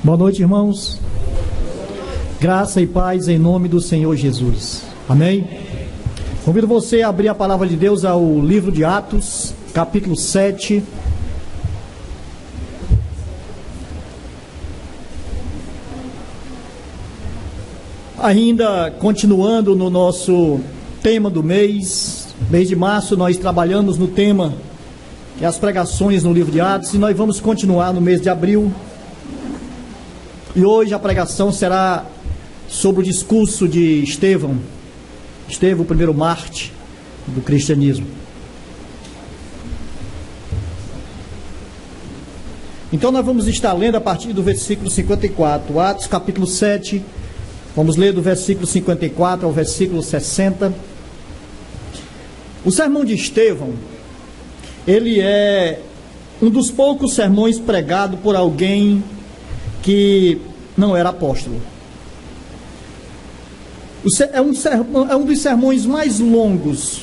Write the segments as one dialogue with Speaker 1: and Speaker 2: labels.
Speaker 1: Boa noite, irmãos. Graça e paz em nome do Senhor Jesus. Amém? Convido você a abrir a palavra de Deus ao livro de Atos, capítulo 7. Ainda continuando no nosso tema do mês de março, nós trabalhamos no tema que é as pregações no livro de Atos, e nós vamos continuar no mês de abril. E hoje a pregação será sobre o discurso de Estevão, o primeiro mártir do cristianismo. Então nós vamos estar lendo a partir do versículo 54, Atos capítulo 7, vamos ler do versículo 54 ao versículo 60. O sermão de Estevão, ele é um dos poucos sermões pregado por alguém que não era apóstolo. É um dos sermões mais longos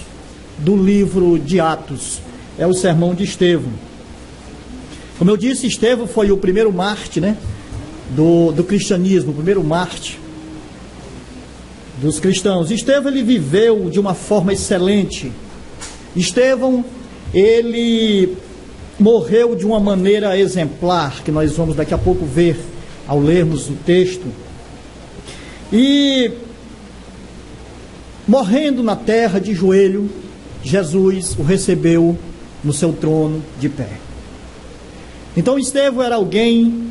Speaker 1: do livro de Atos, é o sermão de Estevão. Como eu disse, Estevão foi o primeiro mártir, do cristianismo, o primeiro mártir dos cristãos. Estevão, ele viveu de uma forma excelente. Estevão, ele morreu de uma maneira exemplar, que nós vamos daqui a pouco ver ao lermos o texto. E morrendo na terra de joelho, Jesus o recebeu no seu trono de pé. Então Estevão era alguém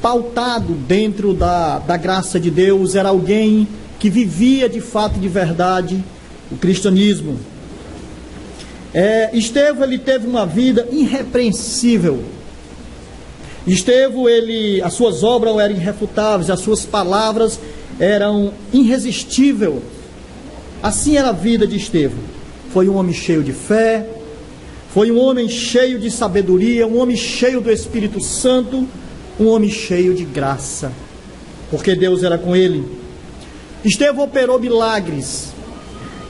Speaker 1: pautado dentro da graça de Deus, era alguém que vivia de fato, de verdade, o cristianismo. Estevão, ele teve uma vida irrepreensível. Estevão, as suas obras eram irrefutáveis, as suas palavras eram irresistíveis. Assim era a vida de Estevão. Foi um homem cheio de fé, foi um homem cheio de sabedoria, um homem cheio do Espírito Santo, um homem cheio de graça, porque Deus era com ele. Estevão operou milagres.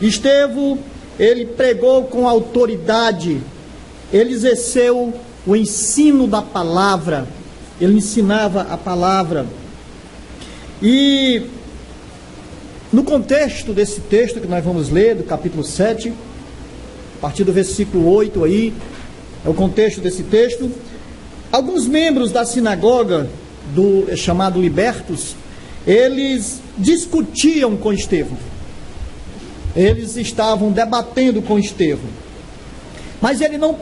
Speaker 1: Estevão, ele pregou com autoridade, ele exerceu o ensino da palavra, ele ensinava a palavra. E no contexto desse texto que nós vamos ler, do capítulo 7, a partir do versículo 8 aí, é o contexto desse texto. Alguns membros da sinagoga, chamado Libertos, eles discutiam com Estevão. Eles estavam debatendo com Estevão. Mas eles não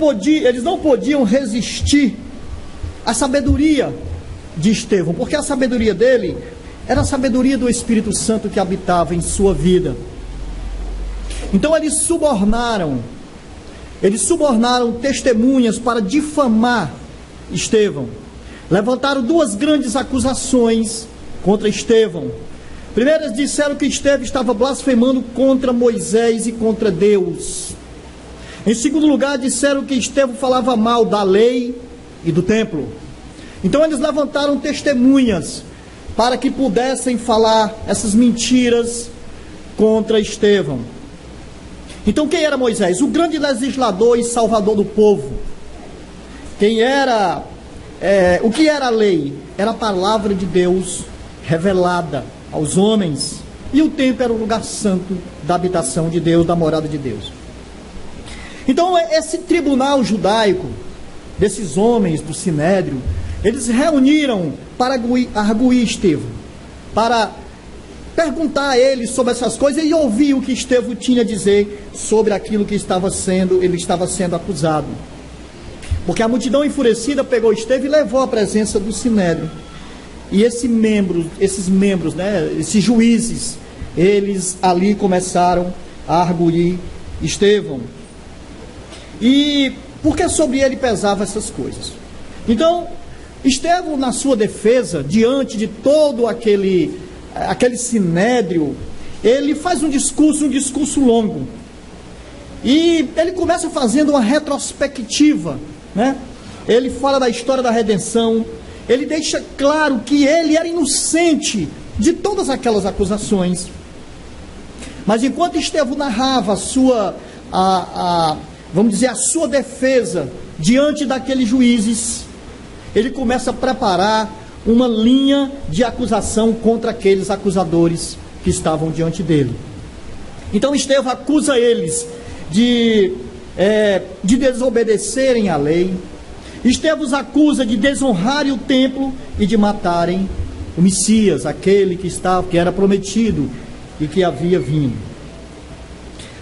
Speaker 1: podiam resistir à sabedoria de Estevão, porque a sabedoria dele era a sabedoria do Espírito Santo que habitava em sua vida. Então eles subornaram testemunhas para difamar Estevão. Levantaram duas grandes acusações contra Estevão. Primeiro, eles disseram que Estevão estava blasfemando contra Moisés e contra Deus. Em segundo lugar, disseram que Estevão falava mal da lei e do templo. Então eles levantaram testemunhas para que pudessem falar essas mentiras contra Estevão. Então quem era Moisés? O grande legislador e salvador do povo. O que era a lei? Era a palavra de Deus revelada aos homens. E o templo era o lugar santo da habitação de Deus, da morada de Deus. Então esse tribunal judaico, desses homens do Sinédrio, eles reuniram para arguir Estevão, para perguntar a ele sobre essas coisas e ouvir o que Estevão tinha a dizer sobre aquilo que ele estava sendo acusado. Porque a multidão enfurecida pegou Estevão e levou à presença do Sinédrio. E esses membros, esses juízes, eles ali começaram a arguir Estevão. E porque sobre ele pesava essas coisas. Então, Estevão, na sua defesa, diante de todo aquele sinédrio, ele faz um discurso longo. E ele começa fazendo uma retrospectiva, Ele fala da história da redenção. Ele deixa claro que ele era inocente de todas aquelas acusações. Mas enquanto Estevão narrava a sua defesa diante daqueles juízes, ele começa a preparar uma linha de acusação contra aqueles acusadores que estavam diante dele. Então Estevão acusa eles de desobedecerem à lei. Estevão os acusa de desonrarem o templo e de matarem o Messias, aquele que era prometido e que havia vindo.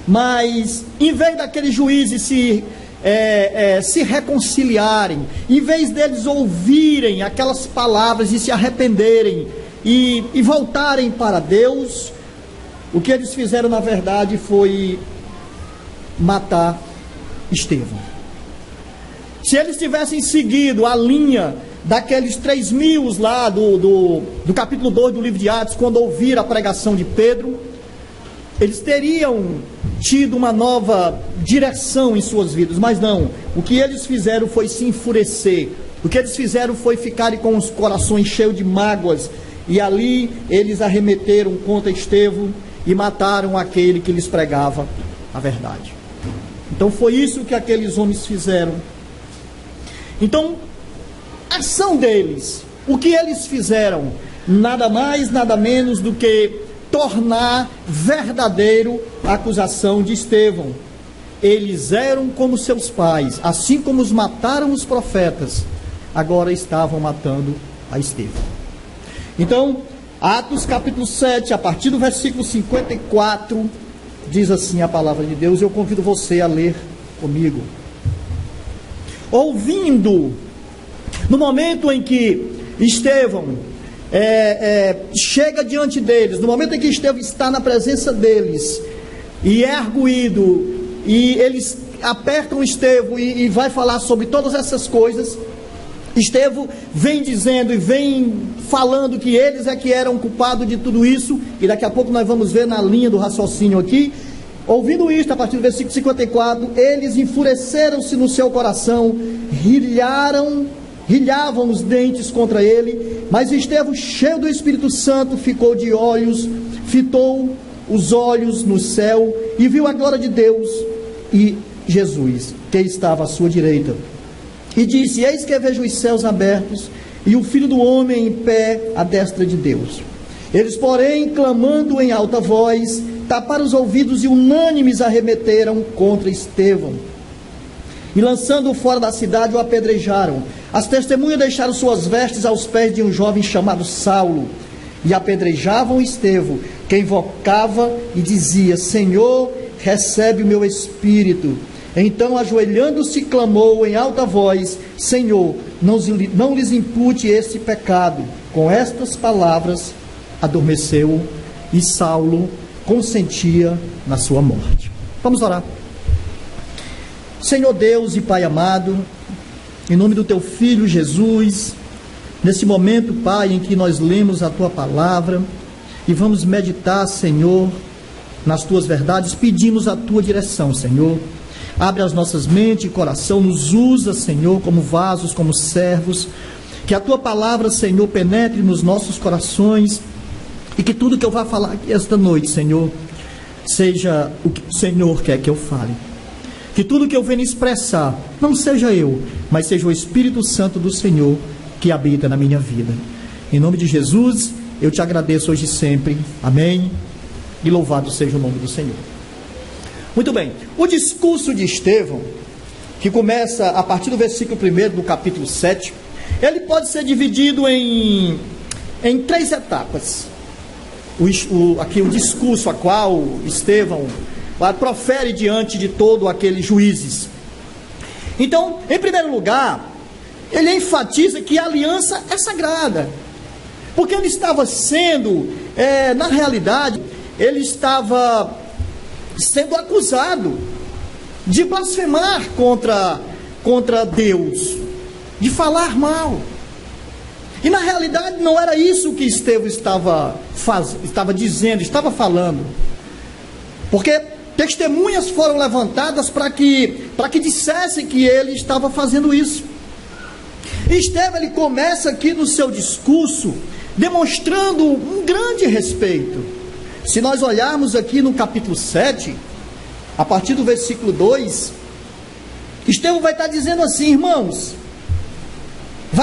Speaker 1: Mas em vez daqueles juízes se reconciliarem, em vez deles ouvirem aquelas palavras e se arrependerem e voltarem para Deus, o que eles fizeram na verdade foi matar Estevão. Se eles tivessem seguido a linha daqueles 3.000 lá do capítulo 2 do livro de Atos, quando ouviram a pregação de Pedro, eles teriam tido uma nova direção em suas vidas, mas não. O que eles fizeram foi se enfurecer. O que eles fizeram foi ficarem com os corações cheios de mágoas, e ali eles arremeteram contra Estevão e mataram aquele que lhes pregava a verdade. Então foi isso que aqueles homens fizeram. Então, a ação deles, o que eles fizeram, nada mais, nada menos do que tornar verdadeiro a acusação de Estevão. Eles eram como seus pais, assim como os mataram os profetas, agora estavam matando a Estevão. Então, Atos capítulo 7, a partir do versículo 54, diz assim a palavra de Deus, eu convido você a ler comigo. Ouvindo, no momento em que Estevão chega diante deles, no momento em que Estevão está na presença deles, e é arguído, e eles apertam Estevão e vai falar sobre todas essas coisas, Estevão vem dizendo e vem falando que eles é que eram culpados de tudo isso, e daqui a pouco nós vamos ver na linha do raciocínio aqui. Ouvindo isto, a partir do versículo 54, eles enfureceram-se no seu coração, rilhavam os dentes contra ele, mas Estevão, cheio do Espírito Santo, ficou de olhos, fitou os olhos no céu e viu a glória de Deus e Jesus, que estava à sua direita. E disse, eis que vejo os céus abertos e o Filho do Homem em pé à destra de Deus. Eles, porém, clamando em alta voz, taparam os ouvidos e unânimes arremeteram contra Estevão. E lançando-o fora da cidade, o apedrejaram. As testemunhas deixaram suas vestes aos pés de um jovem chamado Saulo. E apedrejavam Estevão, que invocava e dizia, Senhor, recebe o meu espírito. Então, ajoelhando-se, clamou em alta voz, Senhor, não lhes impute esse pecado. Com estas palavras, adormeceu e Saulo consentia na sua morte. Vamos orar. Senhor Deus e Pai amado, em nome do Teu Filho Jesus, nesse momento, Pai, em que nós lemos a Tua palavra e vamos meditar, Senhor, nas Tuas verdades, pedimos a Tua direção, Senhor. Abre as nossas mentes e coração, nos usa, Senhor, como vasos, como servos, que a Tua palavra, Senhor, penetre nos nossos corações, e que tudo que eu vá falar aqui esta noite, Senhor, seja o que o Senhor quer que eu fale. Que tudo que eu venho expressar, não seja eu, mas seja o Espírito Santo do Senhor que habita na minha vida. Em nome de Jesus, eu te agradeço hoje e sempre. Amém. E louvado seja o nome do Senhor. Muito bem. O discurso de Estevão, que começa a partir do versículo 1 do capítulo 7, ele pode ser dividido em 3 etapas. Aqui o discurso a qual Estevão profere diante de todo aqueles juízes. Então, em primeiro lugar, ele enfatiza que a aliança é sagrada, porque ele estava sendo, na realidade, ele estava sendo acusado de blasfemar contra Deus, de falar mal. E na realidade não era isso que Estevão estava dizendo, estava falando. Porque testemunhas foram levantadas para que dissessem que ele estava fazendo isso. E Estevão, ele começa aqui no seu discurso demonstrando um grande respeito. Se nós olharmos aqui no capítulo 7, a partir do versículo 2, Estevão vai estar dizendo assim, irmãos,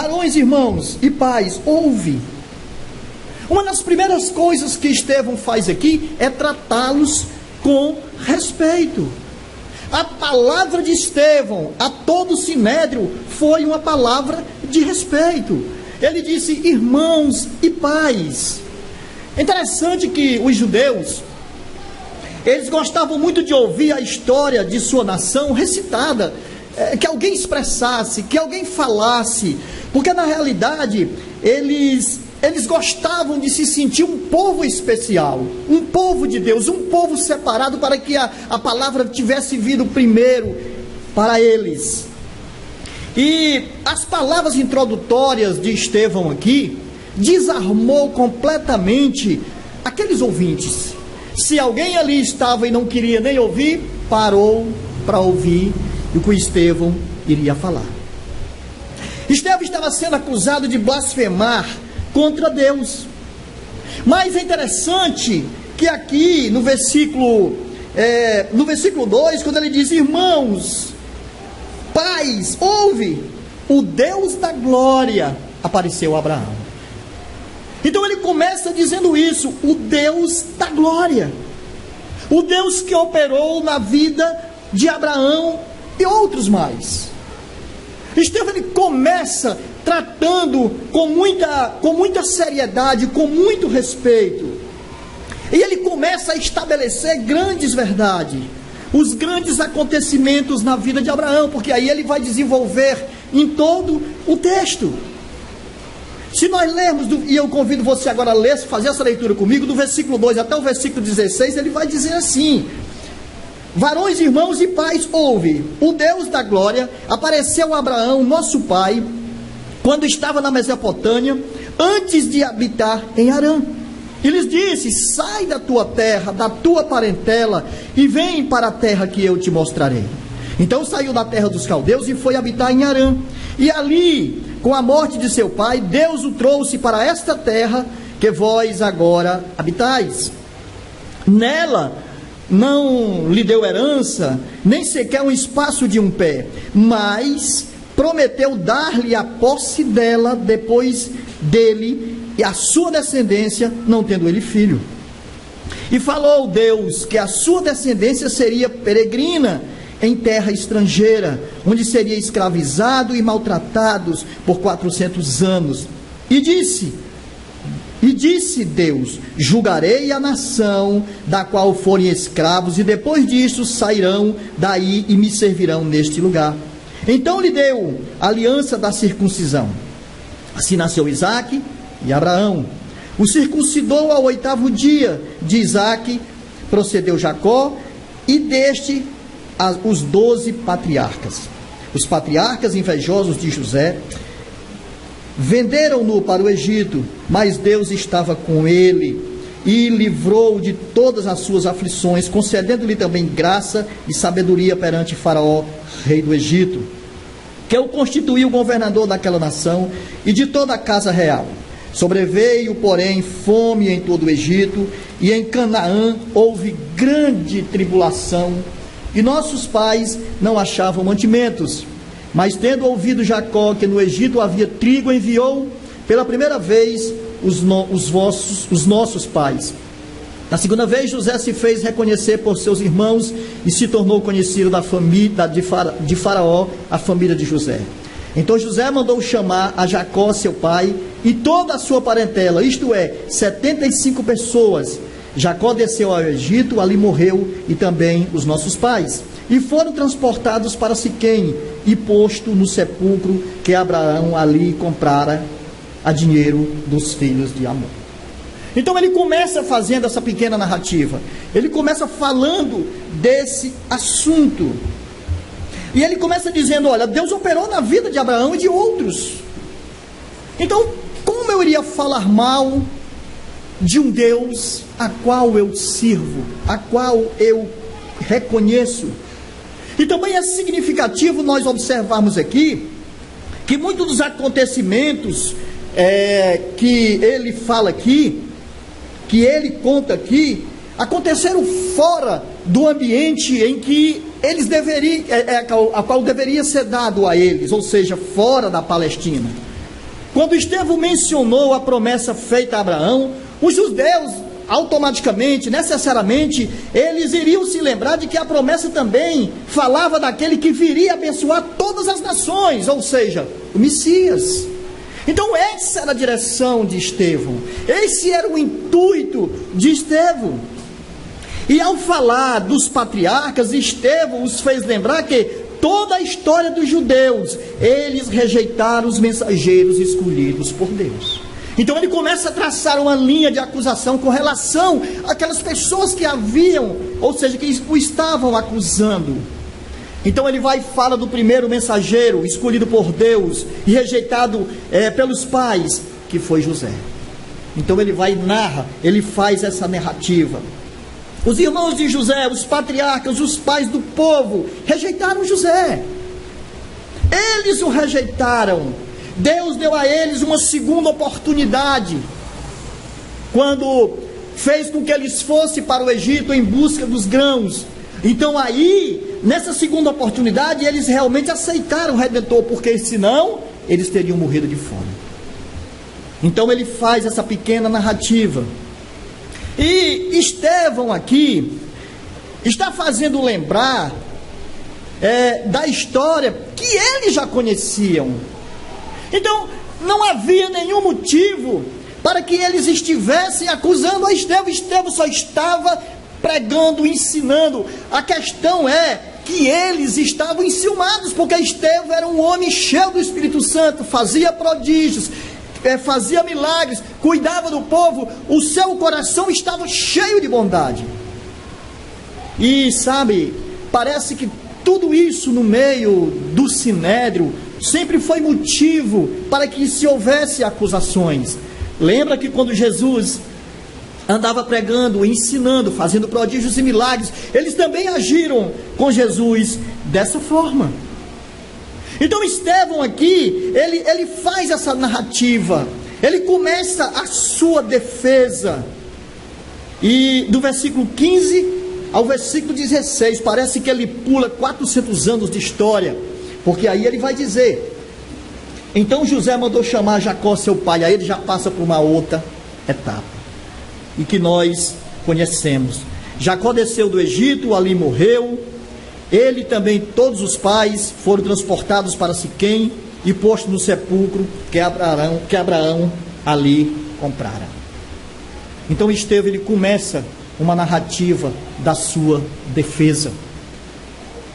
Speaker 1: Varões, irmãos e pais, ouve. Uma das primeiras coisas que Estevão faz aqui é tratá-los com respeito. A palavra de Estevão a todo o sinédrio foi uma palavra de respeito. Ele disse irmãos e pais. É interessante que os judeus, eles gostavam muito de ouvir a história de sua nação recitada, que alguém expressasse, que alguém falasse, porque na realidade eles gostavam de se sentir um povo especial, um povo de Deus, um povo separado, para que a palavra tivesse vindo primeiro para eles. E as palavras introdutórias de Estevão aqui desarmou completamente aqueles ouvintes. Se alguém ali estava e não queria nem ouvir, parou para ouvir o que Estevão iria falar. Estevão estava sendo acusado de blasfemar contra Deus. Mas é interessante que aqui no versículo 2, quando ele diz irmãos, pais, ouve, o Deus da glória apareceu a Abraão. Então ele começa dizendo isso, o Deus da glória, o Deus que operou na vida de Abraão e outros mais. Estevão, ele começa tratando com muita seriedade, com muito respeito, e ele começa a estabelecer grandes verdades, os grandes acontecimentos na vida de Abraão, porque aí ele vai desenvolver em todo o texto. Se nós lermos, e eu convido você agora a ler, fazer essa leitura comigo, do versículo 2 até o versículo 16, ele vai dizer assim: varões, irmãos e pais, ouve, o Deus da glória apareceu a Abraão, nosso pai, quando estava na Mesopotâmia, antes de habitar em Harã. E lhes disse: sai da tua terra, da tua parentela, e vem para a terra que eu te mostrarei. Então saiu da terra dos caldeus e foi habitar em Harã. E ali, com a morte de seu pai, Deus o trouxe para esta terra que vós agora habitais. Nela não lhe deu herança, nem sequer um espaço de um pé, mas prometeu dar-lhe a posse dela depois dele e a sua descendência, não tendo ele filho. E falou Deus que a sua descendência seria peregrina em terra estrangeira, onde seria escravizado e maltratados por 400 anos. E disse Deus: julgarei a nação da qual forem escravos, e depois disso sairão daí e me servirão neste lugar. Então lhe deu a aliança da circuncisão. Assim nasceu Isaque e Abraão. O circuncidou ao 8º dia de Isaque, procedeu Jacó, e deste os 12 patriarcas. Os patriarcas invejosos de José venderam-no para o Egito, mas Deus estava com ele e livrou de todas as suas aflições, concedendo-lhe também graça e sabedoria perante Faraó, rei do Egito, que o constituiu governador daquela nação e de toda a casa real. Sobreveio, porém, fome em todo o Egito, e em Canaã houve grande tribulação, e nossos pais não achavam mantimentos. Mas tendo ouvido Jacó que no Egito havia trigo, enviou pela primeira vez os nossos pais. Na segunda vez, José se fez reconhecer por seus irmãos e se tornou conhecido da família de Faraó, a família de José. Então José mandou chamar a Jacó, seu pai, e toda a sua parentela, isto é, 75 pessoas. Jacó desceu ao Egito, ali morreu, e também os nossos pais. E foram transportados para Siquém e posto no sepulcro que Abraão ali comprara a dinheiro dos filhos de Amor. Então ele começa fazendo essa pequena narrativa. Ele começa falando desse assunto. E ele começa dizendo: olha, Deus operou na vida de Abraão e de outros. Então, como eu iria falar mal de um Deus a qual eu sirvo, a qual eu reconheço? E também é significativo nós observarmos aqui que muitos dos acontecimentos que ele fala aqui, que ele conta aqui, aconteceram fora do ambiente em que eles deveriam, a qual deveria ser dado a eles, ou seja, fora da Palestina. quando Estevão mencionou a promessa feita a Abraão, os judeus, automaticamente, necessariamente, eles iriam se lembrar de que a promessa também falava daquele que viria abençoar todas as nações, ou seja, o Messias. Então essa era a direção de Estevão, esse era o intuito de Estevão. E ao falar dos patriarcas, Estevão os fez lembrar que toda a história dos judeus, eles rejeitaram os mensageiros escolhidos por Deus. Então ele começa a traçar uma linha de acusação com relação àquelas pessoas que haviam, ou seja, que o estavam acusando. Então ele vai e fala do primeiro mensageiro escolhido por Deus e rejeitado pelos pais, que foi José. Então ele vai e narra, ele faz essa narrativa. Os irmãos de José, os patriarcas, os pais do povo, rejeitaram José. Eles o rejeitaram. Deus deu a eles uma segunda oportunidade, quando fez com que eles fossem para o Egito em busca dos grãos. Então aí, nessa segunda oportunidade, eles realmente aceitaram o Redentor, porque senão, eles teriam morrido de fome. Então ele faz essa pequena narrativa. E Estevão aqui está fazendo lembrar da história que eles já conheciam. Então não havia nenhum motivo para que eles estivessem acusando a Estevão. Estevão só estava pregando, ensinando. A questão é que eles estavam enciumados, porque Estevão era um homem cheio do Espírito Santo, fazia prodígios, fazia milagres, cuidava do povo, o seu coração estava cheio de bondade. E sabe, parece que tudo isso no meio do sinédrio sempre foi motivo para que se houvesse acusações. Lembra que quando Jesus andava pregando, ensinando, fazendo prodígios e milagres, eles também agiram com Jesus dessa forma. Então Estevão aqui, ele faz essa narrativa, ele começa a sua defesa, e do versículo 15 ao versículo 16, parece que ele pula 400 anos de história, porque aí ele vai dizer: então José mandou chamar Jacó seu pai. Aí ele já passa por uma outra etapa, e que nós conhecemos. Jacó desceu do Egito, ali morreu. Ele também, todos os pais, foram transportados para Siquém e posto no sepulcro que Abraão ali comprara. Então Estevão, ele começa uma narrativa da sua defesa,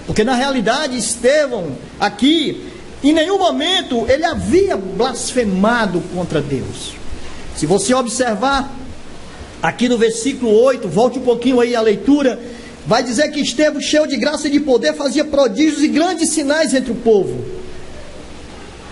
Speaker 1: porque na realidade Estevão aqui, em nenhum momento ele havia blasfemado contra Deus. Se você observar aqui no versículo 8, volte um pouquinho aí a leitura, vai dizer que Estevão, cheio de graça e de poder, fazia prodígios e grandes sinais entre o povo.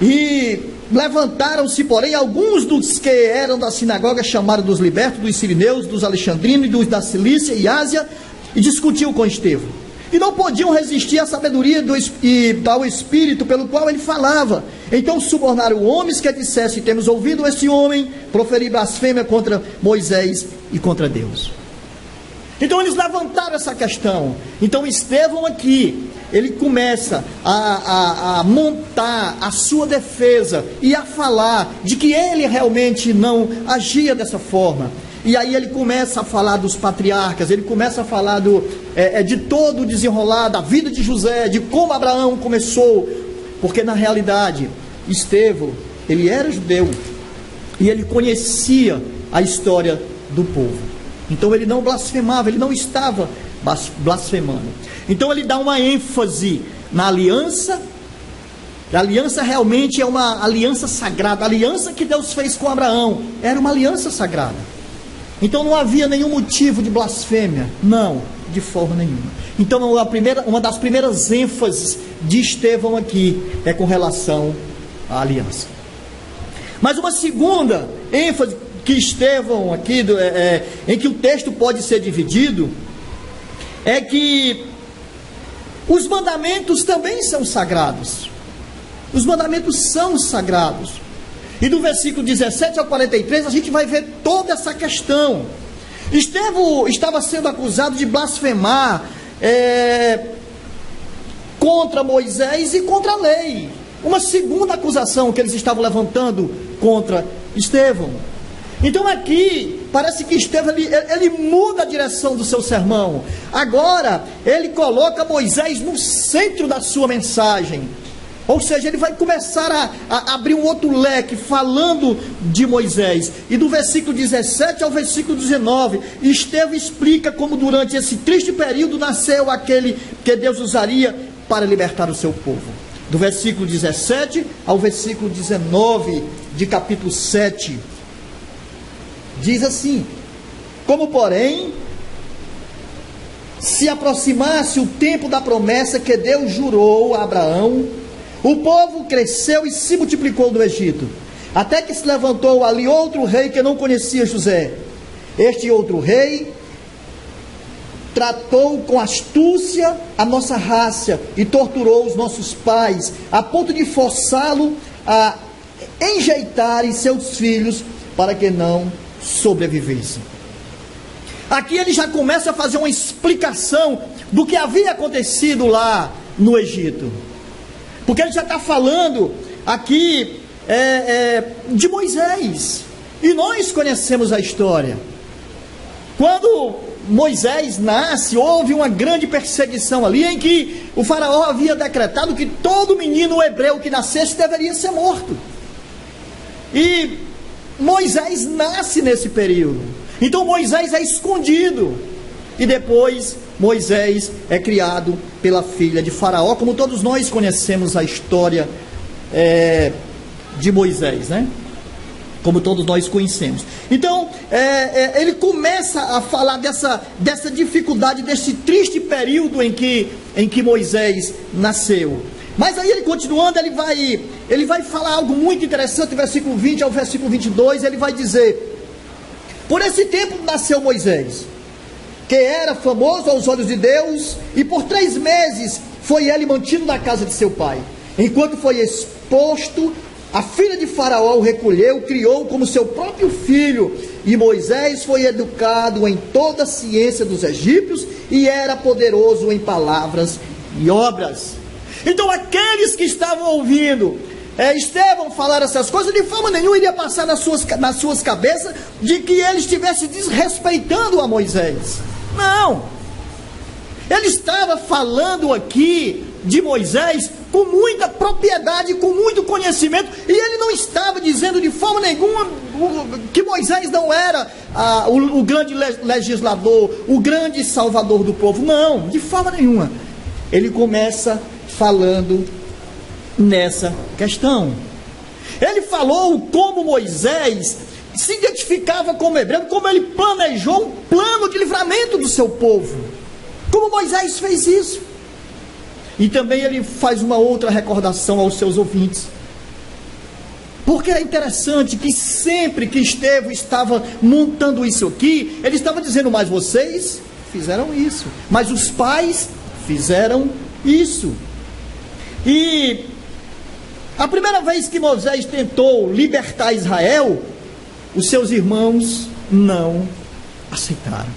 Speaker 1: E levantaram-se, porém, alguns dos que eram da sinagoga, chamaram dos libertos, dos sirineus, dos alexandrinos e dos da Cilícia e Ásia, e discutiam com Estevão. E não podiam resistir à sabedoria e ao espírito pelo qual ele falava. Então subornaram homens que dissessem: temos ouvido esse homem proferir blasfêmia contra Moisés e contra Deus. Então eles levantaram essa questão. Então Estevão aqui, ele começa a montar a sua defesa e a falar de que ele realmente não agia dessa forma. E aí ele começa a falar dos patriarcas, ele começa a falar de todo o desenrolar da vida de José, de como Abraão começou, porque na realidade Estevão, ele era judeu e ele conhecia a história do povo. Então ele não blasfemava, ele não estava blasfemando. Então ele dá uma ênfase na aliança. A aliança realmente é uma aliança sagrada. A aliança que Deus fez com Abraão era uma aliança sagrada. Então não havia nenhum motivo de blasfêmia. Não, de forma nenhuma. Então uma das primeiras ênfases de Estevão aqui é com relação à aliança. Mas uma segunda ênfase que Estevão aqui, em que o texto pode ser dividido, é que os mandamentos também são sagrados. Os mandamentos são sagrados. E do versículo 17 ao 43 a gente vai ver toda essa questão. Estevão estava sendo acusado de blasfemar contra Moisés e contra a lei. uma segunda acusação que eles estavam levantando contra Estevão. Então aqui, parece que Estevão, ele muda a direção do seu sermão. Agora, ele coloca Moisés no centro da sua mensagem. Ou seja, ele vai começar a abrir um outro leque, falando de Moisés. E do versículo 17 ao versículo 19, Estevão explica como durante esse triste período nasceu aquele que Deus usaria para libertar o seu povo. Do versículo 17 ao versículo 19 de capítulo 7. Diz assim: como porém se aproximasse o tempo da promessa que Deus jurou a Abraão, o povo cresceu e se multiplicou no Egito, até que se levantou ali outro rei que não conhecia José. Este outro rei tratou com astúcia a nossa raça e torturou os nossos pais, a ponto de forçá-lo a enjeitarem seus filhos para que não sobrevivessem. Aqui ele já começa a fazer uma explicação do que havia acontecido lá no Egito, porque ele já está falando aqui de Moisés, e nós conhecemos a história. Quando Moisés nasce, houve uma grande perseguição ali, em que o faraó havia decretado que todo menino hebreu que nascesse deveria ser morto. E Moisés nasce nesse período. Então Moisés é escondido. E depois Moisés é criado pela filha de Faraó, como todos nós conhecemos a história de Moisés, né? Como todos nós conhecemos. Então, ele começa a falar dessa dificuldade, desse triste período em que Moisés nasceu. Mas aí ele continuando, ele vai falar algo muito interessante, do versículo 20 ao versículo 22, ele vai dizer: por esse tempo nasceu Moisés, que era famoso aos olhos de Deus, e por 3 meses foi ele mantido na casa de seu pai. Enquanto foi exposto, a filha de Faraó o recolheu, criou como seu próprio filho, e Moisés foi educado em toda a ciência dos egípcios, e era poderoso em palavras e obras. Então aqueles que estavam ouvindo Estevão falar essas coisas, de forma nenhuma iria passar nas suas cabeças de que ele estivesse desrespeitando a Moisés. Não, ele estava falando aqui de Moisés com muita propriedade, com muito conhecimento, e ele não estava dizendo de forma nenhuma que Moisés não era o grande legislador, o grande salvador do povo. Não, de forma nenhuma. Ele começa falando nessa questão. Ele falou como Moisés se identificava como hebreu, como ele planejou um plano de livramento do seu povo, como Moisés fez isso. E também ele faz uma outra recordação aos seus ouvintes, porque é interessante que sempre que Estevão estava montando isso aqui, ele estava dizendo: mas vocês fizeram isso, mas os pais fizeram isso. E a primeira vez que Moisés tentou libertar Israel, os seus irmãos não aceitaram.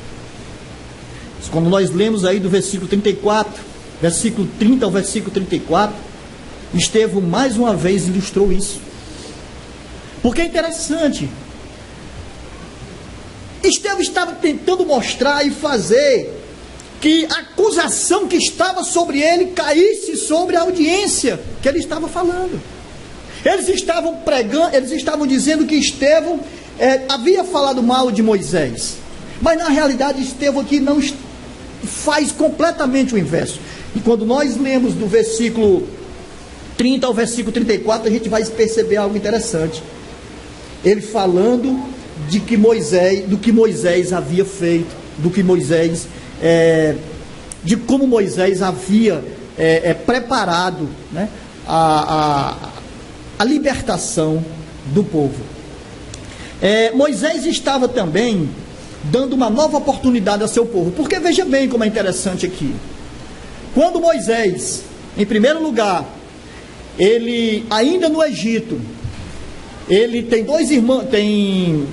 Speaker 1: Mas quando nós lemos aí do versículo 34, versículo 30 ao versículo 34, Estevão mais uma vez ilustrou isso. Porque é interessante, Estevão estava tentando mostrar e fazer que a acusação que estava sobre ele caísse sobre a audiência que ele estava falando. Eles estavam pregando, eles estavam dizendo que Estevão havia falado mal de Moisés, mas na realidade Estevão aqui não faz completamente o inverso. E quando nós lemos do versículo 30 ao versículo 34, a gente vai perceber algo interessante. Ele falando do que Moisés havia feito, do que Moisés de como Moisés havia preparado, né, a libertação do povo. Moisés estava também dando uma nova oportunidade ao seu povo, porque veja bem como é interessante aqui. Quando Moisés, em primeiro lugar, ele ainda no Egito, ele tem 2 irmãos, tem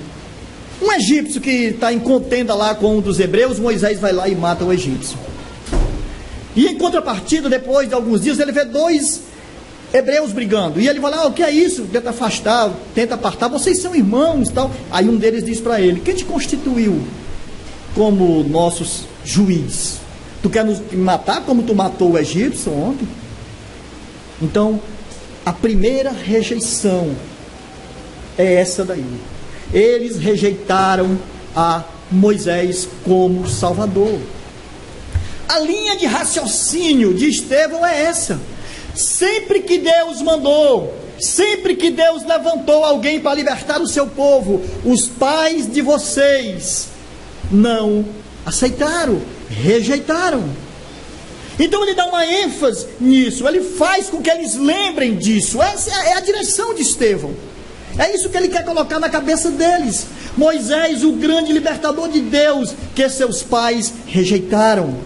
Speaker 1: um egípcio que está em contenda lá com um dos hebreus. Moisés vai lá e mata o egípcio. E em contrapartida, depois de alguns dias, ele vê 2 hebreus brigando, e ele vai lá, o que é isso? Tenta afastar, tenta apartar, vocês são irmãos, tal. Aí um deles diz para ele: quem te constituiu como nosso juiz? Tu quer nos matar como tu matou o egípcio ontem? Então, a primeira rejeição é essa daí. Eles rejeitaram a Moisés como Salvador. A linha de raciocínio de Estevão é essa. Sempre que Deus mandou, sempre que Deus levantou alguém para libertar o seu povo, os pais de vocês não aceitaram, rejeitaram. Então ele dá uma ênfase nisso, ele faz com que eles lembrem disso. Essa é a direção de Estevão. É isso que ele quer colocar na cabeça deles. Moisés, o grande libertador de Deus, que seus pais rejeitaram,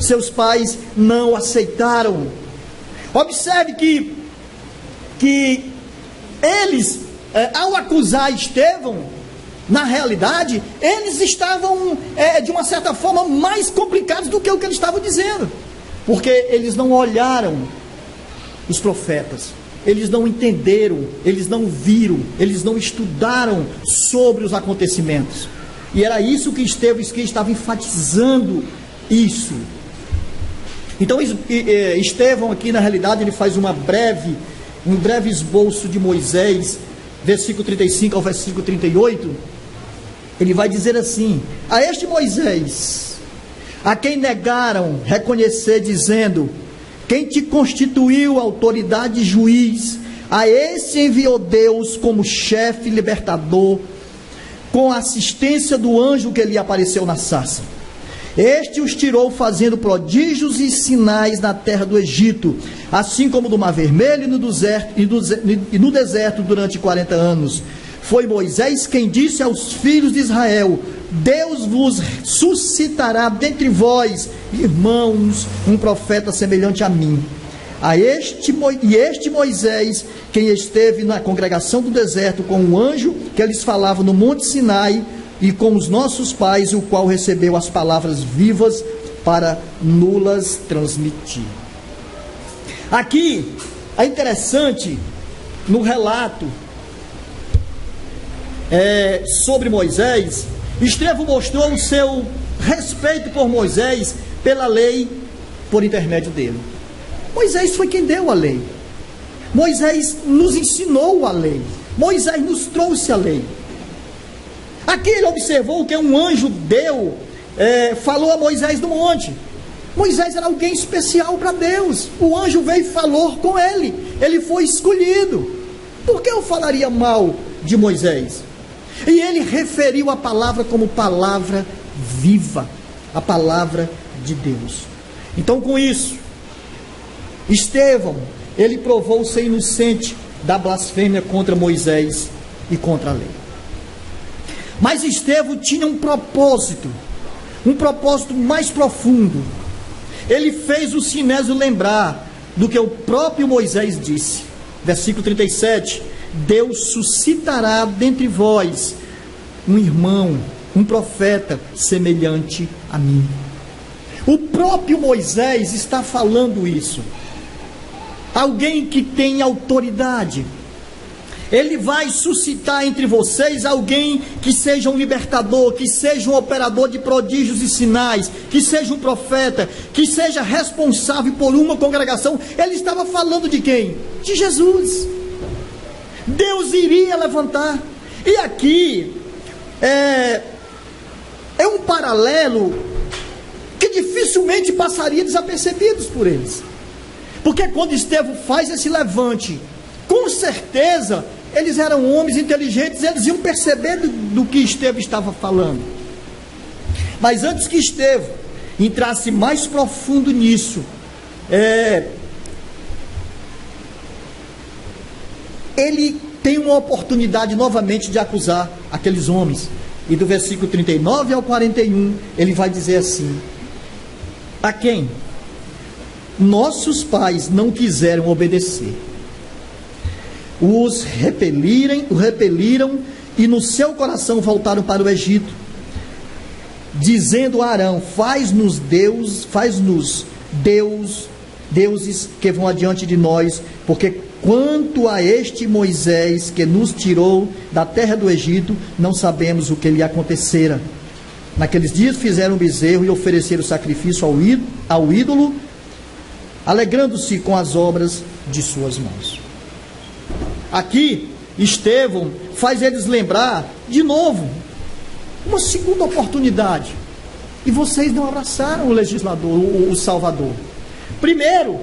Speaker 1: seus pais não aceitaram. Observe que eles, ao acusar Estevão, na realidade, eles estavam, de uma certa forma, mais complicados do que o que eles estavam dizendo. Porque eles não olharam os profetas, eles não entenderam, eles não viram, eles não estudaram sobre os acontecimentos. E era isso que Estevão estava enfatizando isso. Então Estevão aqui na realidade ele faz um breve esboço de Moisés, versículo 35 ao versículo 38, ele vai dizer assim: a este Moisés, a quem negaram reconhecer, dizendo: quem te constituiu autoridade e juiz, a esse enviou Deus como chefe libertador, com a assistência do anjo que lhe apareceu na sarça. Este os tirou fazendo prodígios e sinais na terra do Egito, assim como do Mar Vermelho e no deserto durante 40 anos. Foi Moisés quem disse aos filhos de Israel: Deus vos suscitará dentre vós, irmãos, um profeta semelhante a mim. Este Moisés, quem esteve na congregação do deserto com o anjo que lhes falava no monte Sinai, e com os nossos pais, o qual recebeu as palavras vivas para nulas transmitir. Aqui é interessante, no relato sobre Moisés, Estevão mostrou o seu respeito por Moisés pela lei por intermédio dele. Moisés foi quem deu a lei. Moisés nos ensinou a lei. Moisés nos trouxe a lei. Aqui ele observou que um anjo falou a Moisés no monte. Moisés era alguém especial para Deus. O anjo veio e falou com ele. Ele foi escolhido. Por que eu falaria mal de Moisés? E ele referiu a palavra como palavra viva, a palavra de Deus. Então, com isso, Estevão, ele provou ser inocente da blasfêmia contra Moisés e contra a lei. Mas Estevão tinha um propósito mais profundo. Ele fez o Sinésio lembrar do que o próprio Moisés disse. Versículo 37, Deus suscitará dentre vós um irmão, um profeta semelhante a mim. O próprio Moisés está falando isso. Alguém que tem autoridade. Ele vai suscitar entre vocês alguém que seja um libertador, que seja um operador de prodígios e sinais, que seja um profeta, que seja responsável por uma congregação. Ele estava falando de quem? De Jesus. Deus iria levantar. E aqui é um paralelo que dificilmente passaria desapercebidos por eles. Porque quando Estevão faz esse levante, com certeza eles eram homens inteligentes, eles iam perceber do que Estevão estava falando. Mas antes que Estevão entrasse mais profundo nisso, ele tem uma oportunidade novamente de acusar aqueles homens. E do versículo 39 ao 41, ele vai dizer assim: a quem nossos pais não quiseram obedecer, os repeliram e no seu coração voltaram para o Egito, dizendo a Arão: faz-nos Deus deuses que vão adiante de nós, porque quanto a este Moisés que nos tirou da terra do Egito, não sabemos o que lhe acontecera. Naqueles dias fizeram um bezerro e ofereceram sacrifício ao ídolo, alegrando-se com as obras de suas mãos. Aqui, Estevão faz eles lembrar, de novo, uma segunda oportunidade. E vocês não abraçaram o legislador, o Salvador. Primeiro,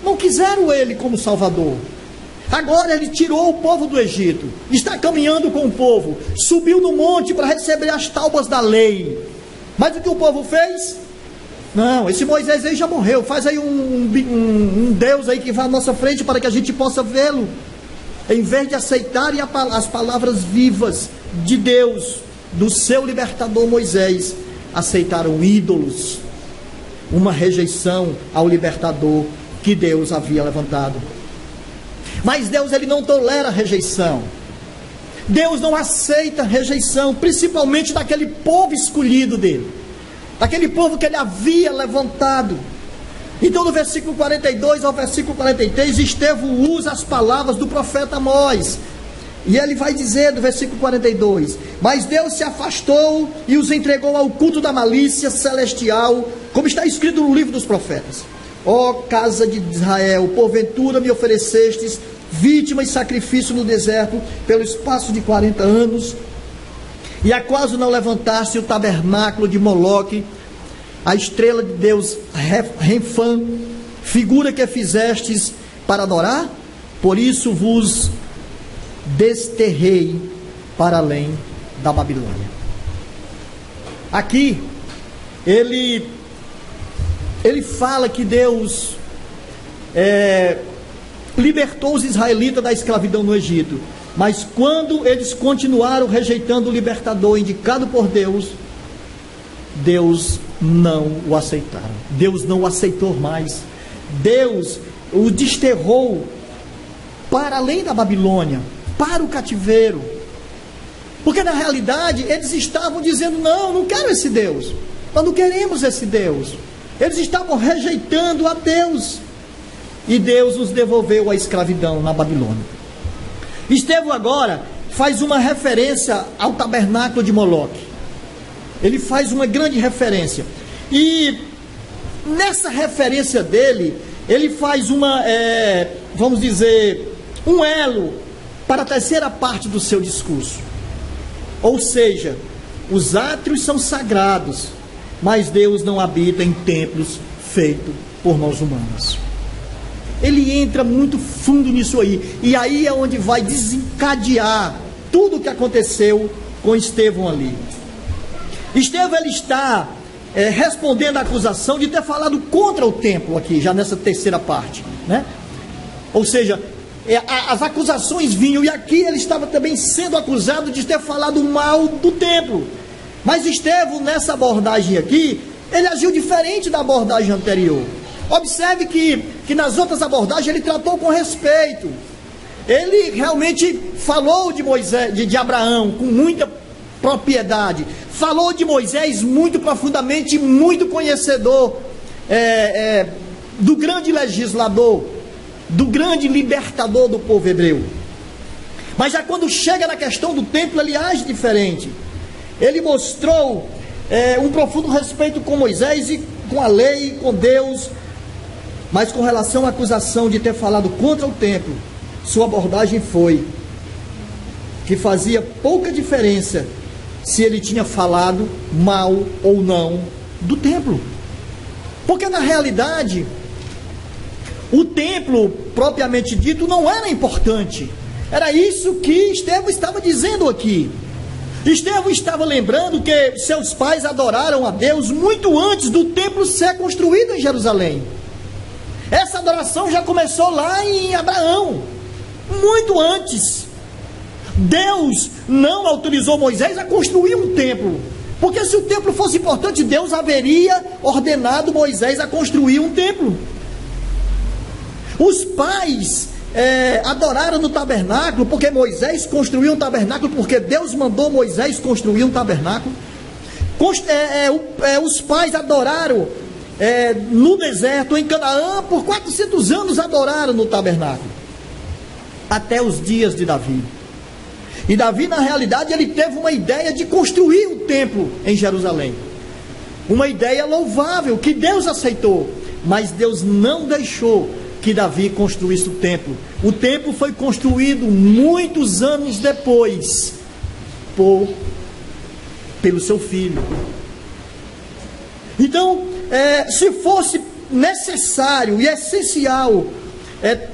Speaker 1: não quiseram ele como Salvador. Agora ele tirou o povo do Egito, está caminhando com o povo, subiu no monte para receber as tábuas da lei. Mas o que o povo fez? Não, esse Moisés aí já morreu, faz aí um Deus aí que vá à nossa frente para que a gente possa vê-lo. Em vez de aceitarem as palavras vivas de Deus, do seu libertador Moisés, aceitaram ídolos, uma rejeição ao libertador que Deus havia levantado. Mas Deus, ele não tolera rejeição. Deus não aceita rejeição, principalmente daquele povo escolhido dele, daquele povo que ele havia levantado. Então, do versículo 42 ao versículo 43, Estevão usa as palavras do profeta Amós. E ele vai dizer do versículo 42: mas Deus se afastou e os entregou ao culto da malícia celestial, como está escrito no livro dos profetas. Ó casa de Israel, porventura me oferecestes vítima e sacrifício no deserto pelo espaço de 40 anos, e acaso não levantaste o tabernáculo de Moloque, a estrela de Deus Renfã, figura que fizestes para adorar? Por isso vos desterrei para além da Babilônia. Aqui ele fala que Deus libertou os israelitas da escravidão no Egito, mas quando eles continuaram rejeitando o libertador indicado por Deus, Deus não o aceitaram. Deus não o aceitou mais. Deus o desterrou para além da Babilônia, para o cativeiro. Porque na realidade eles estavam dizendo: não quero esse Deus, nós não queremos esse Deus. Eles estavam rejeitando a Deus, e Deus os devolveu à escravidão na Babilônia. Estevão agora faz uma referência ao tabernáculo de Moloque. Ele faz uma grande referência, e nessa referência dele, ele faz vamos dizer, um elo para a terceira parte do seu discurso. Ou seja, os átrios são sagrados, mas Deus não habita em templos feitos por mãos humanas. Ele entra muito fundo nisso aí, e aí é onde vai desencadear tudo o que aconteceu com Estevão ali. Estevão, ele está respondendo a acusação de ter falado contra o templo aqui, já nessa terceira parte, né? Ou seja, as acusações vinham, e aqui ele estava também sendo acusado de ter falado mal do templo. Mas Estevão, nessa abordagem aqui, ele agiu diferente da abordagem anterior. Observe que nas outras abordagens ele tratou com respeito. Ele realmente falou de Moisés, de Abraão, com muita propriedade. Falou de Moisés muito profundamente, muito conhecedor do grande legislador, do grande libertador do povo hebreu. Mas já quando chega na questão do templo, ele age diferente. Ele mostrou um profundo respeito com Moisés e com a lei, com Deus. Mas com relação à acusação de ter falado contra o templo, sua abordagem foi que fazia pouca diferença se ele tinha falado mal ou não do templo. Porque na realidade, o templo propriamente dito não era importante. Era isso que Estevão estava dizendo aqui. Estevão estava lembrando que seus pais adoraram a Deus muito antes do templo ser construído em Jerusalém. Essa adoração já começou lá em Abraão, muito antes. Deus não autorizou Moisés a construir um templo, porque se o templo fosse importante, Deus haveria ordenado Moisés a construir um templo. Os pais adoraram no tabernáculo, porque Moisés construiu um tabernáculo, porque Deus mandou Moisés construir um tabernáculo. Os pais adoraram no deserto, em Canaã, por 400 anos adoraram no tabernáculo, até os dias de Davi. E Davi, na realidade, ele teve uma ideia de construir o templo em Jerusalém, uma ideia louvável, que Deus aceitou, mas Deus não deixou que Davi construísse o templo. O templo foi construído muitos anos depois, pelo seu filho. Então, se fosse necessário e essencial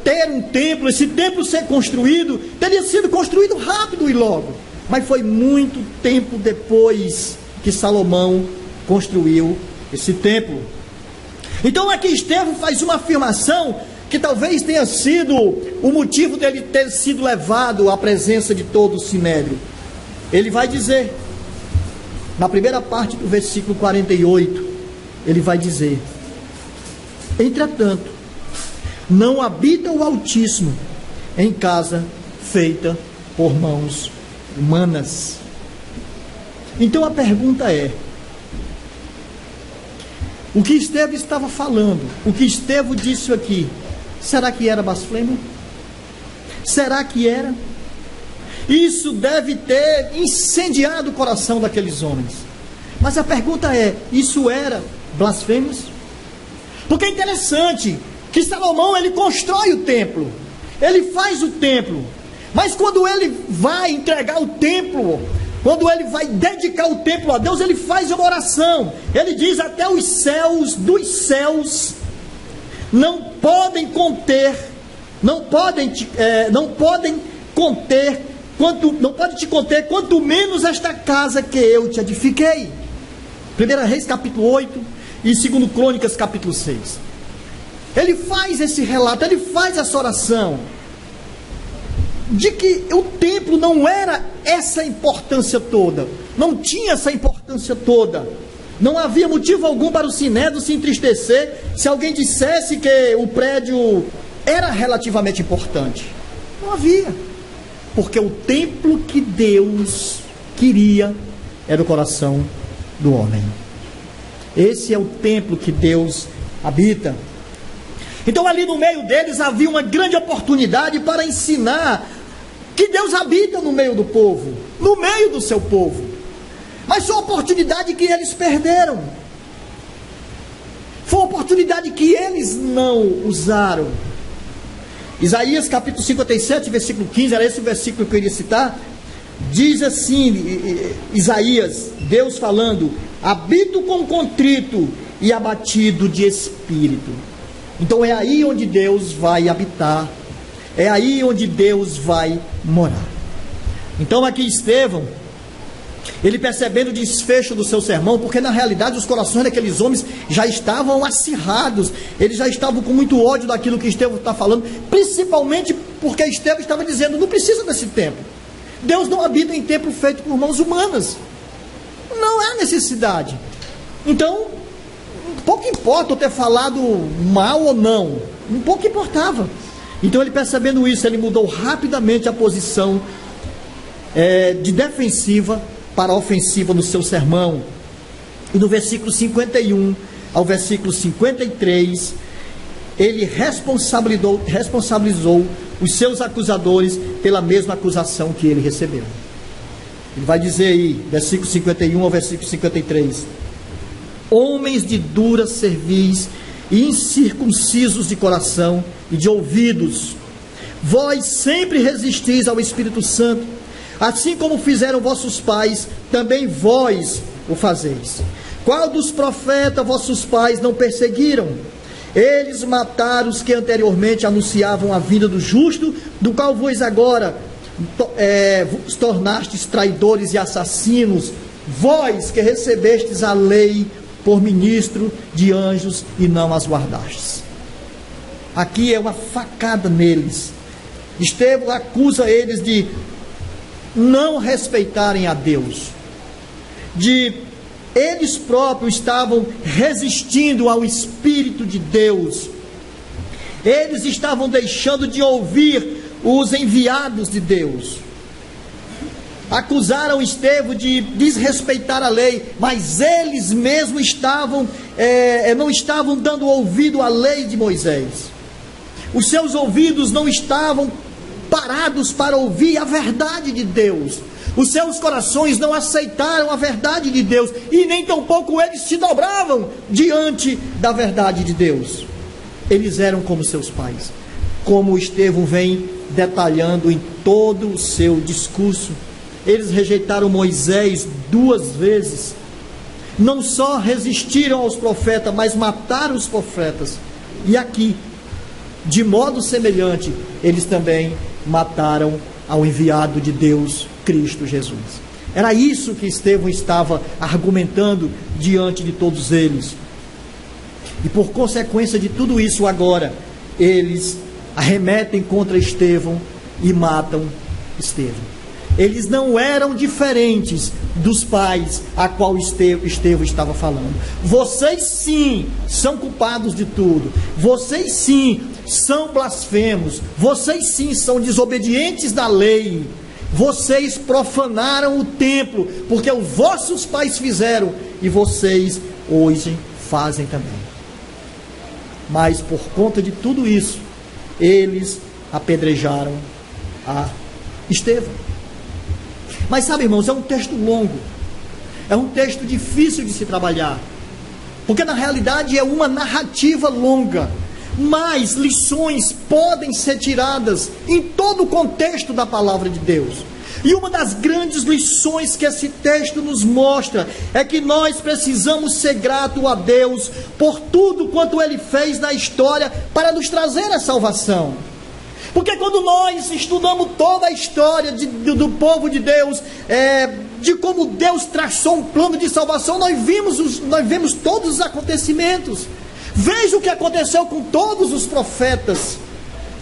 Speaker 1: ter um templo, esse templo ser construído, teria sido construído rápido e logo. Mas foi muito tempo depois que Salomão construiu esse templo. Então aqui Estevão faz uma afirmação que talvez tenha sido o motivo dele ter sido levado à presença de todo o sinédrio. Ele vai dizer, na primeira parte do versículo 48, ele vai dizer: entretanto, não habita o Altíssimo em casa feita por mãos humanas. Então a pergunta é: o que Estevão estava falando, o que Estevão disse aqui, será que era blasfêmia? Será que era? Isso deve ter incendiado o coração daqueles homens. Mas a pergunta é: isso era blasfêmia? Porque é interessante que Salomão, ele constrói o templo, ele faz o templo, mas quando ele vai entregar o templo, quando ele vai dedicar o templo a Deus, ele faz uma oração. Ele diz: até os céus dos céus não podem conter, não podem te conter, quanto menos esta casa que eu te edifiquei. 1 Reis capítulo 8 e 2 Crônicas capítulo 6. Ele faz esse relato, ele faz essa oração de que o templo não era essa importância toda, não tinha essa importância toda. Não havia motivo algum para o sinédrio se entristecer se alguém dissesse que o prédio era relativamente importante. Não havia, porque o templo que Deus queria era o coração do homem. Esse é o templo que Deus habita. Então ali no meio deles havia uma grande oportunidade para ensinar que Deus habita no meio do povo, no meio do seu povo. Mas foi uma oportunidade que eles perderam. Foi uma oportunidade que eles não usaram. Isaías capítulo 57, versículo 15, era esse o versículo que eu queria citar. Diz assim, Isaías, Deus falando: habito com contrito e abatido de espírito. Então é aí onde Deus vai habitar, é aí onde Deus vai morar. Então aqui Estevão, ele percebendo o desfecho do seu sermão, porque na realidade os corações daqueles homens já estavam acirrados, eles já estavam com muito ódio daquilo que Estevão está falando, principalmente porque Estevão estava dizendo: não precisa desse templo, Deus não habita em templo feito por mãos humanas, não há necessidade. Então, pouco importa eu ter falado mal ou não, um pouco importava. Então ele, percebendo isso, ele mudou rapidamente a posição de defensiva para a ofensiva no seu sermão. E no versículo 51 ao versículo 53, ele responsabilizou os seus acusadores pela mesma acusação que ele recebeu. Ele vai dizer aí, versículo 51 ao versículo 53: homens de dura cerviz e incircuncisos de coração e de ouvidos, vós sempre resistis ao Espírito Santo, assim como fizeram vossos pais, também vós o fazeis. Qual dos profetas vossos pais não perseguiram? Eles mataram os que anteriormente anunciavam a vinda do justo, do qual vos agora vos tornastes traidores e assassinos, vós que recebestes a lei por ministro de anjos e não as guardastes. Aqui é uma facada neles. Estevão acusa eles de não respeitarem a Deus, de eles próprios estavam resistindo ao Espírito de Deus, eles estavam deixando de ouvir os enviados de Deus. acusaram Estevão de desrespeitar a lei, mas eles mesmos não estavam dando ouvido à lei de Moisés. Os seus ouvidos não estavam parados para ouvir a verdade de Deus. Os seus corações não aceitaram a verdade de Deus, e nem tampouco eles se dobravam diante da verdade de Deus. Eles eram como seus pais, como Estevão vem detalhando em todo o seu discurso. Eles rejeitaram Moisés 2 vezes. Não só resistiram aos profetas, mas mataram os profetas. E aqui, de modo semelhante, eles também mataram ao enviado de Deus, Cristo Jesus. Era isso que Estevão estava argumentando diante de todos eles. E por consequência de tudo isso, agora, eles arremetem contra Estevão e matam Estevão. Eles não eram diferentes dos pais a qual Estevão estava falando. Vocês sim são culpados de tudo. Vocês sim são blasfemos. Vocês sim são desobedientes da lei. Vocês profanaram o templo, porque os vossos pais fizeram e vocês hoje fazem também. Mas por conta de tudo isso, eles apedrejaram a Estevão. Mas sabe, irmãos, é um texto longo, é um texto difícil de se trabalhar, porque na realidade é uma narrativa longa, mas lições podem ser tiradas em todo o contexto da palavra de Deus. E uma das grandes lições que esse texto nos mostra é que nós precisamos ser gratos a Deus por tudo quanto Ele fez na história para nos trazer a salvação. Porque quando nós estudamos toda a história do povo de Deus, de como Deus traçou um plano de salvação, nós vemos todos os acontecimentos. Veja o que aconteceu com todos os profetas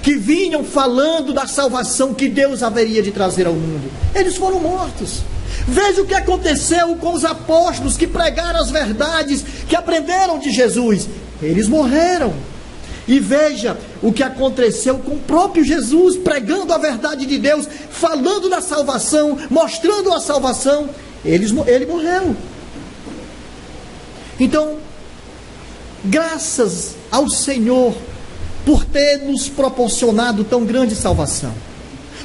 Speaker 1: que vinham falando da salvação que Deus haveria de trazer ao mundo. Eles foram mortos. Veja o que aconteceu com os apóstolos que pregaram as verdades, que aprenderam de Jesus. Eles morreram. E veja o que aconteceu com o próprio Jesus, pregando a verdade de Deus, falando da salvação, mostrando a salvação. Ele morreu. Então, graças ao Senhor por ter nos proporcionado tão grande salvação.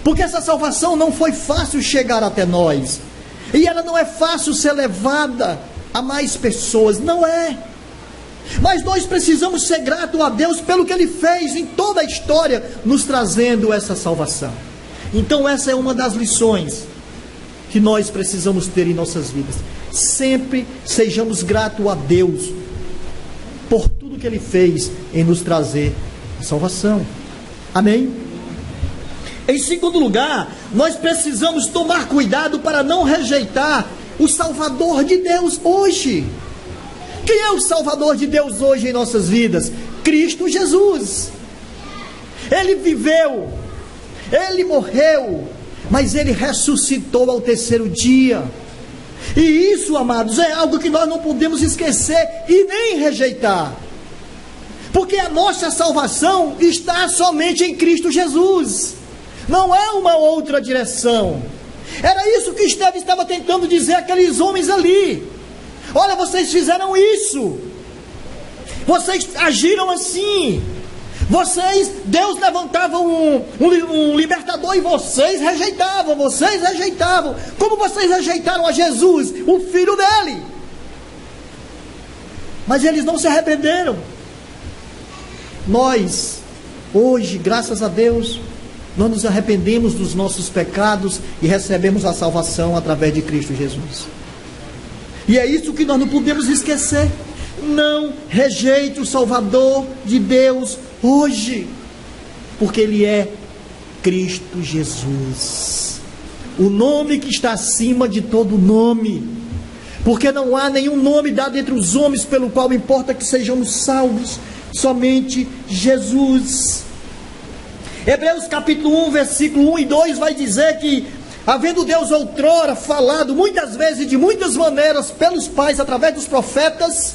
Speaker 1: Porque essa salvação não foi fácil chegar até nós. E ela não é fácil ser levada a mais pessoas, não é. Mas nós precisamos ser gratos a Deus pelo que Ele fez em toda a história, nos trazendo essa salvação. Então essa é uma das lições que nós precisamos ter em nossas vidas. Sempre sejamos gratos a Deus por tudo que Ele fez em nos trazer a salvação. Amém? Em segundo lugar, nós precisamos tomar cuidado para não rejeitar o Salvador de Deus hoje. Quem é o Salvador de Deus hoje em nossas vidas? Cristo Jesus. Ele viveu, Ele morreu, mas Ele ressuscitou ao 3º dia. E isso, amados, é algo que nós não podemos esquecer e nem rejeitar. Porque a nossa salvação está somente em Cristo Jesus. Não é uma outra direção. Era isso que Estevão estava tentando dizer àqueles homens ali. Olha, vocês fizeram isso. Vocês agiram assim. Deus levantava um libertador e vocês rejeitavam. Como vocês rejeitaram a Jesus, o Filho dele? Mas eles não se arrependeram. Nós, hoje, graças a Deus, nós nos arrependemos dos nossos pecados e recebemos a salvação através de Cristo Jesus. E é isso que nós não podemos esquecer. Não rejeite o Salvador de Deus hoje, porque Ele é Cristo Jesus, o nome que está acima de todo nome, porque não há nenhum nome dado entre os homens pelo qual importa que sejamos salvos, somente Jesus. Hebreus capítulo 1, versículo 1 e 2 vai dizer que, havendo Deus outrora falado muitas vezes e de muitas maneiras pelos pais através dos profetas,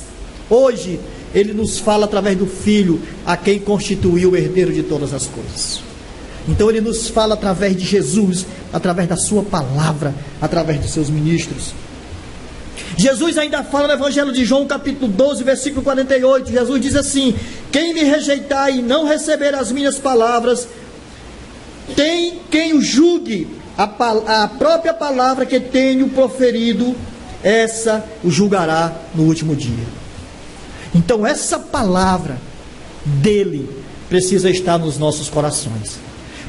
Speaker 1: hoje Ele nos fala através do Filho, a quem constituiu o herdeiro de todas as coisas. Então ele nos fala através de Jesus, através da sua palavra, através dos seus ministros. Jesus ainda fala no Evangelho de João, capítulo 12, versículo 48. Jesus diz assim: quem me rejeitar e não receber as minhas palavras, tem quem o julgue. A própria palavra que tenho proferido, essa o julgará no último dia. Então essa palavra dele precisa estar nos nossos corações,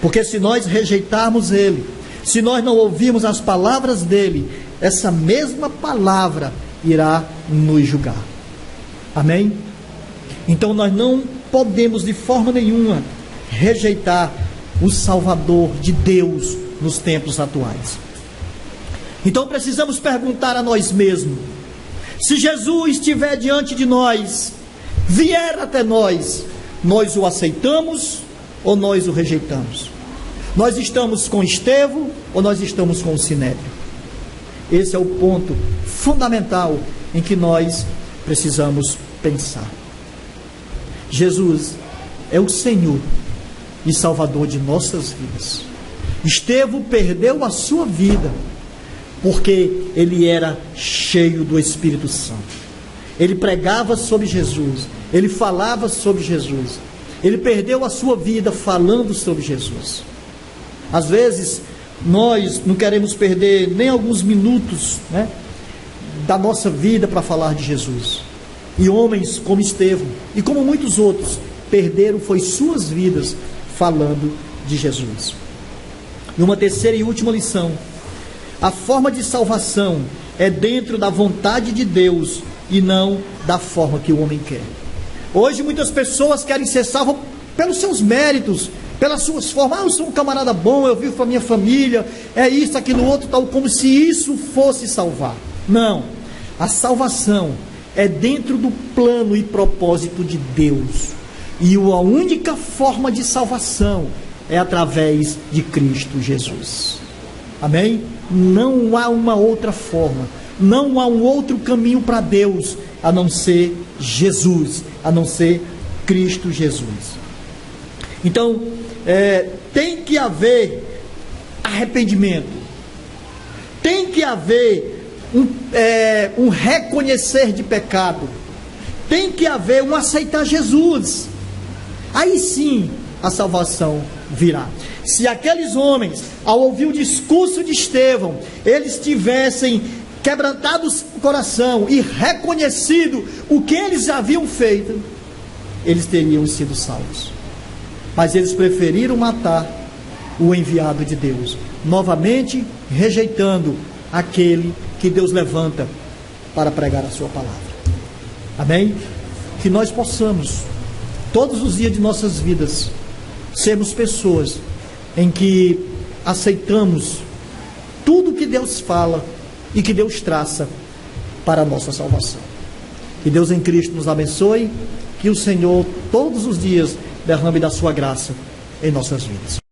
Speaker 1: porque se nós rejeitarmos ele, se nós não ouvirmos as palavras dele, essa mesma palavra irá nos julgar. Amém? Então nós não podemos de forma nenhuma rejeitar o Salvador de Deus nos tempos atuais. Então precisamos perguntar a nós mesmos: se Jesus estiver diante de nós, vier até nós, nós o aceitamos ou nós o rejeitamos? Nós estamos com Estevão ou nós estamos com o Sinédrio? Esse é o ponto fundamental em que nós precisamos pensar. Jesus é o Senhor e Salvador de nossas vidas. Estevão perdeu a sua vida porque ele era cheio do Espírito Santo. Ele pregava sobre Jesus, ele falava sobre Jesus. Ele perdeu a sua vida falando sobre Jesus. Às vezes nós não queremos perder nem alguns minutos, da nossa vida para falar de Jesus. E homens como Estevão e como muitos outros perderam foi suas vidas falando de Jesus. E uma terceira e última lição: a forma de salvação é dentro da vontade de Deus e não da forma que o homem quer. Hoje muitas pessoas querem ser salvas pelos seus méritos, pelas suas formas. Eu sou um camarada bom, eu vivo para a minha família, é isso, aquilo, outro, tal, como se isso fosse salvar. Não, a salvação é dentro do plano e propósito de Deus, e a única forma de salvação é através de Cristo Jesus. Amém? Não há uma outra forma, não há um outro caminho para Deus a não ser Jesus, a não ser Cristo Jesus. Então tem que haver arrependimento, tem que haver um reconhecer de pecado, tem que haver um aceitar Jesus. Aí sim a salvação virá. Se aqueles homens, ao ouvir o discurso de Estevão, eles tivessem quebrantado o coração e reconhecido o que eles haviam feito, eles teriam sido salvos. Mas eles preferiram matar o enviado de Deus, novamente rejeitando aquele que Deus levanta para pregar a sua palavra. Amém? Que nós possamos, todos os dias de nossas vidas, sermos pessoas em que aceitamos tudo que Deus fala e que Deus traça para a nossa salvação. Que Deus em Cristo nos abençoe, que o Senhor todos os dias derrame da sua graça em nossas vidas.